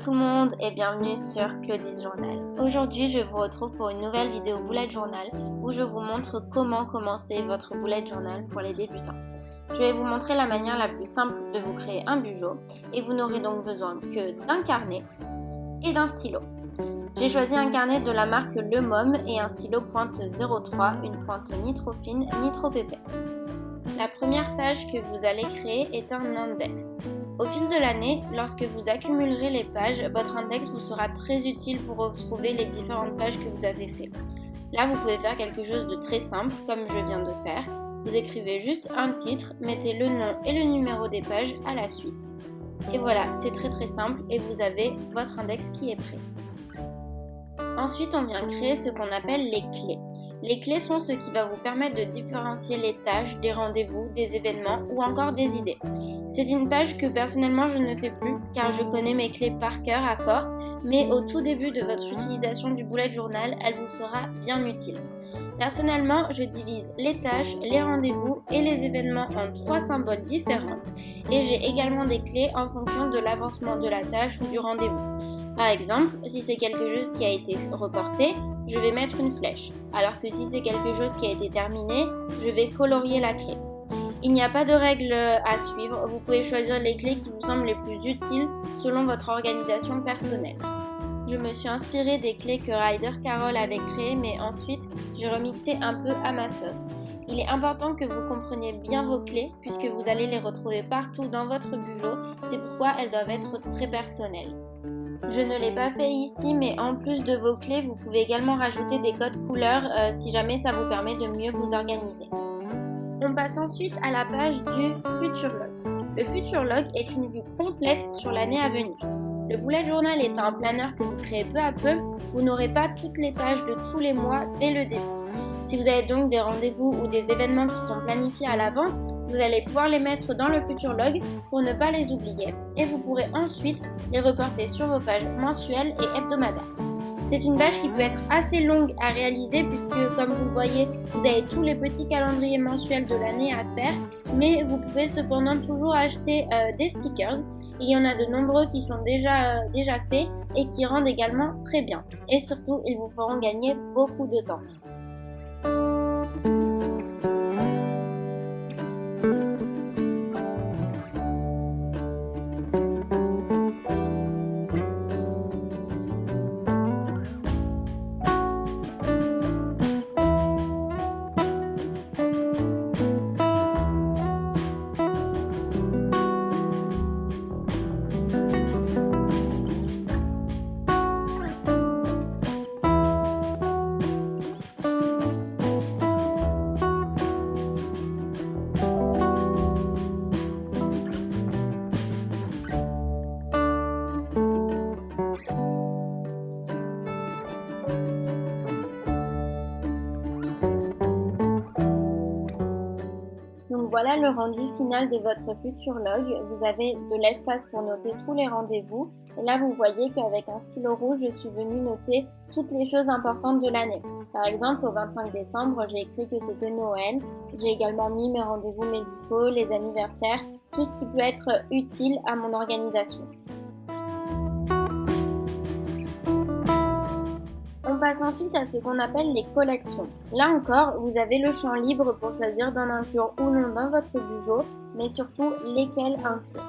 tout le monde et bienvenue sur Claudie's Journal. Aujourd'hui, je vous retrouve pour une nouvelle vidéo bullet journal où je vous montre comment commencer votre bullet journal pour les débutants. Je vais vous montrer la manière la plus simple de vous créer un bugeot et vous n'aurez donc besoin que d'un carnet et d'un stylo. J'ai choisi un carnet de la marque Le Mom et un stylo pointe 03, une pointe ni trop fine ni trop épaisse. La première page que vous allez créer est un index. Au fil de l'année, lorsque vous accumulerez les pages, votre index vous sera très utile pour retrouver les différentes pages que vous avez faites. Là, vous pouvez faire quelque chose de très simple, comme je viens de faire. Vous écrivez juste un titre, mettez le nom et le numéro des pages à la suite. Et voilà, c'est très simple et vous avez votre index qui est prêt. Ensuite, on vient créer ce qu'on appelle les clés. Les clés sont ce qui va vous permettre de différencier les tâches, des rendez-vous, des événements ou encore des idées. C'est une page que personnellement je ne fais plus car je connais mes clés par cœur à force, mais au tout début de votre utilisation du bullet journal, elle vous sera bien utile. Personnellement, je divise les tâches, les rendez-vous et les événements en 3 symboles différents et j'ai également des clés en fonction de l'avancement de la tâche ou du rendez-vous. Par exemple, si c'est quelque chose qui a été reporté, je vais mettre une flèche, alors que si c'est quelque chose qui a été terminé, je vais colorier la clé. Il n'y a pas de règle à suivre, vous pouvez choisir les clés qui vous semblent les plus utiles selon votre organisation personnelle. Je me suis inspirée des clés que Ryder Carroll avait créées, mais ensuite j'ai remixé un peu à ma sauce. Il est important que vous compreniez bien vos clés puisque vous allez les retrouver partout dans votre bugeot, c'est pourquoi elles doivent être très personnelles. Je ne l'ai pas fait ici, mais en plus de vos clés, vous pouvez également rajouter des codes couleurs si jamais ça vous permet de mieux vous organiser. On passe ensuite à la page du Future Log. Le Future Log est une vue complète sur l'année à venir. Le bullet journal étant un planeur que vous créez peu à peu, vous n'aurez pas toutes les pages de tous les mois dès le début. Si vous avez donc des rendez-vous ou des événements qui sont planifiés à l'avance, vous allez pouvoir les mettre dans le Future Log pour ne pas les oublier et vous pourrez ensuite les reporter sur vos pages mensuelles et hebdomadaires. C'est une page qui peut être assez longue à réaliser puisque, comme vous le voyez, vous avez tous les petits calendriers mensuels de l'année à faire, mais vous pouvez cependant toujours acheter des stickers. Il y en a de nombreux qui sont déjà faits et qui rendent également très bien. Et surtout, ils vous feront gagner beaucoup de temps. Donc voilà le rendu final de votre Future Log. Vous avez de l'espace pour noter tous les rendez-vous. Et là, vous voyez qu'avec un stylo rouge, je suis venue noter toutes les choses importantes de l'année. Par exemple, au 25 décembre, j'ai écrit que c'était Noël. J'ai également mis mes rendez-vous médicaux, les anniversaires, tout ce qui peut être utile à mon organisation. On passe ensuite à ce qu'on appelle les collections. Là encore, vous avez le champ libre pour choisir d'en inclure ou non dans votre bugeot, mais surtout lesquels inclure.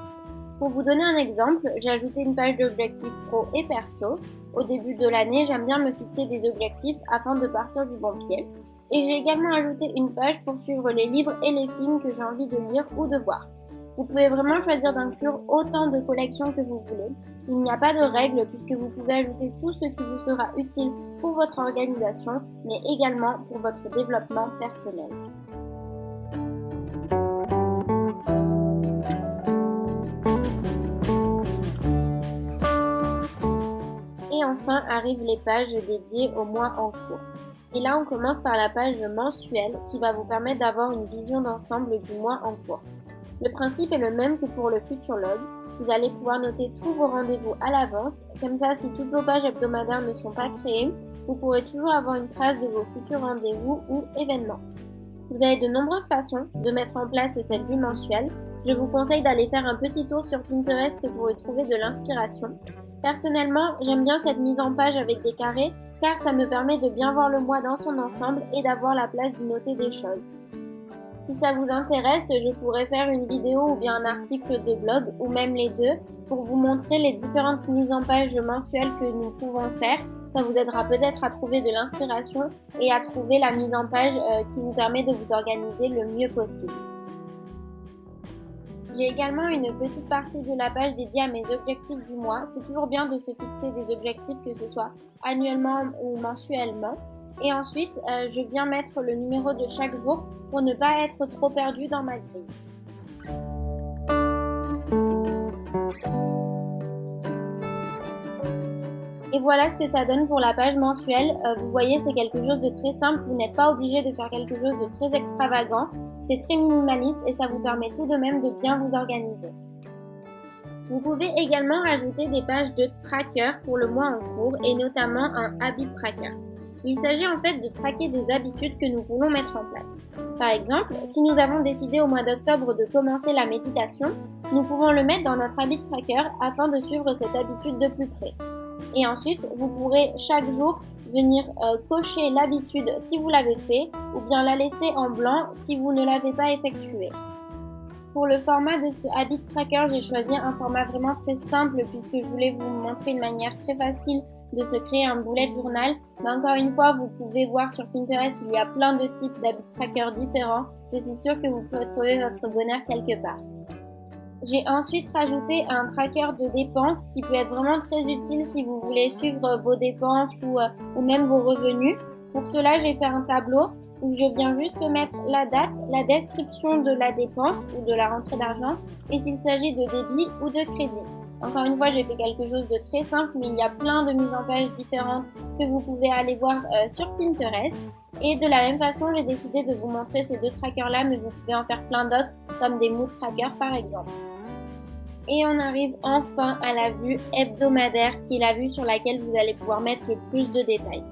Pour vous donner un exemple, j'ai ajouté une page d'objectifs pro et perso. Au début de l'année, j'aime bien me fixer des objectifs afin de partir du bon pied. Et j'ai également ajouté une page pour suivre les livres et les films que j'ai envie de lire ou de voir. Vous pouvez vraiment choisir d'inclure autant de collections que vous voulez. Il n'y a pas de règle puisque vous pouvez ajouter tout ce qui vous sera utile pour votre organisation, mais également pour votre développement personnel. Et enfin arrivent les pages dédiées au mois en cours. Et là on commence par la page mensuelle qui va vous permettre d'avoir une vision d'ensemble du mois en cours. Le principe est le même que pour le Future Log. Vous allez pouvoir noter tous vos rendez-vous à l'avance. Comme ça, si toutes vos pages hebdomadaires ne sont pas créées, vous pourrez toujours avoir une trace de vos futurs rendez-vous ou événements. Vous avez de nombreuses façons de mettre en place cette vue mensuelle. Je vous conseille d'aller faire un petit tour sur Pinterest pour y trouver de l'inspiration. Personnellement, j'aime bien cette mise en page avec des carrés car ça me permet de bien voir le mois dans son ensemble et d'avoir la place d'y noter des choses. Si ça vous intéresse, je pourrais faire une vidéo ou bien un article de blog ou même les deux pour vous montrer les différentes mises en page mensuelles que nous pouvons faire. Ça vous aidera peut-être à trouver de l'inspiration et à trouver la mise en page qui vous permet de vous organiser le mieux possible. J'ai également une petite partie de la page dédiée à mes objectifs du mois. C'est toujours bien de se fixer des objectifs, que ce soit annuellement ou mensuellement. Et ensuite, je viens mettre le numéro de chaque jour pour ne pas être trop perdu dans ma grille. Et voilà ce que ça donne pour la page mensuelle. Vous voyez, c'est quelque chose de très simple. Vous n'êtes pas obligé de faire quelque chose de très extravagant. C'est très minimaliste et ça vous permet tout de même de bien vous organiser. Vous pouvez également ajouter des pages de tracker pour le mois en cours et notamment un habit tracker. Il s'agit en fait de traquer des habitudes que nous voulons mettre en place. Par exemple, si nous avons décidé au mois d'octobre de commencer la méditation, nous pouvons le mettre dans notre habit tracker afin de suivre cette habitude de plus près. Et ensuite, vous pourrez chaque jour venir cocher l'habitude si vous l'avez fait ou bien la laisser en blanc si vous ne l'avez pas effectuée. Pour le format de ce habit tracker, j'ai choisi un format vraiment très simple puisque je voulais vous montrer une manière très facile de se créer un bullet journal. Mais encore une fois, vous pouvez voir sur Pinterest, il y a plein de types d'habit tracker différents. Je suis sûre que vous pourrez trouver votre bonheur quelque part. J'ai ensuite rajouté un tracker de dépenses qui peut être vraiment très utile si vous voulez suivre vos dépenses ou même vos revenus. Pour cela, j'ai fait un tableau où je viens juste mettre la date, la description de la dépense ou de la rentrée d'argent et s'il s'agit de débit ou de crédit. Encore une fois, j'ai fait quelque chose de très simple, mais il y a plein de mises en page différentes que vous pouvez aller voir sur Pinterest. Et de la même façon, j'ai décidé de vous montrer ces deux trackers-là, mais vous pouvez en faire plein d'autres, comme des mood trackers par exemple. Et on arrive enfin à la vue hebdomadaire, qui est la vue sur laquelle vous allez pouvoir mettre le plus de détails.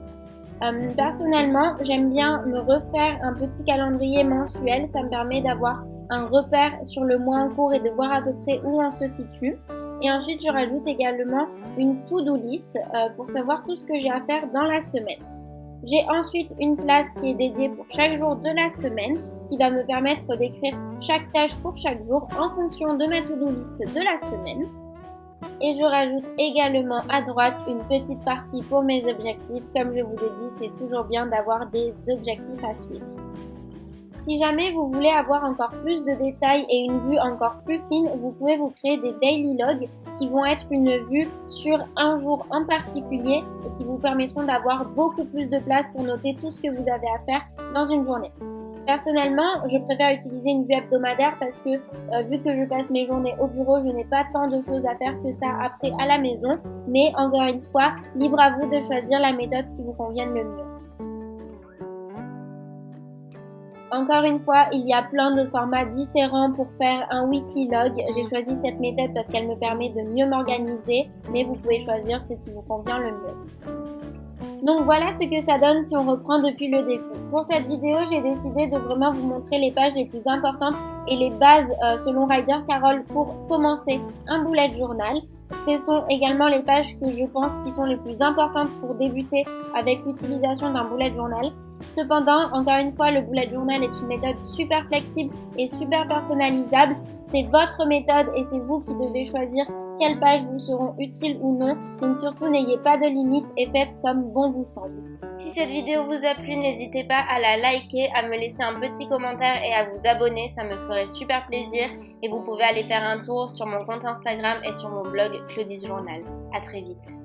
Personnellement, j'aime bien me refaire un petit calendrier mensuel. Ça me permet d'avoir un repère sur le mois en cours et de voir à peu près où on se situe. Et ensuite, je rajoute également une to-do list pour savoir tout ce que j'ai à faire dans la semaine. J'ai ensuite une place qui est dédiée pour chaque jour de la semaine qui va me permettre d'écrire chaque tâche pour chaque jour en fonction de ma to-do list de la semaine. Et je rajoute également à droite une petite partie pour mes objectifs. Comme je vous ai dit, c'est toujours bien d'avoir des objectifs à suivre. Si jamais vous voulez avoir encore plus de détails et une vue encore plus fine, vous pouvez vous créer des daily logs qui vont être une vue sur un jour en particulier et qui vous permettront d'avoir beaucoup plus de place pour noter tout ce que vous avez à faire dans une journée. Personnellement, je préfère utiliser une vue hebdomadaire parce que vu que je passe mes journées au bureau, je n'ai pas tant de choses à faire que ça après à la maison. Mais encore une fois, libre à vous de choisir la méthode qui vous convienne le mieux. Encore une fois, il y a plein de formats différents pour faire un weekly log. J'ai choisi cette méthode parce qu'elle me permet de mieux m'organiser, mais vous pouvez choisir ce qui vous convient le mieux. Donc voilà ce que ça donne si on reprend depuis le début. Pour cette vidéo, j'ai décidé de vraiment vous montrer les pages les plus importantes et les bases selon Ryder Carroll pour commencer un bullet journal. Ce sont également les pages que je pense qui sont les plus importantes pour débuter avec l'utilisation d'un bullet journal. Cependant, encore une fois, le bullet journal est une méthode super flexible et super personnalisable. C'est votre méthode et c'est vous qui devez choisir quelles pages vous seront utiles ou non. Donc surtout, n'ayez pas de limites et faites comme bon vous semble. Si cette vidéo vous a plu, n'hésitez pas à la liker, à me laisser un petit commentaire et à vous abonner. Ça me ferait super plaisir. Et vous pouvez aller faire un tour sur mon compte Instagram et sur mon blog Claudie's Journal. À très vite.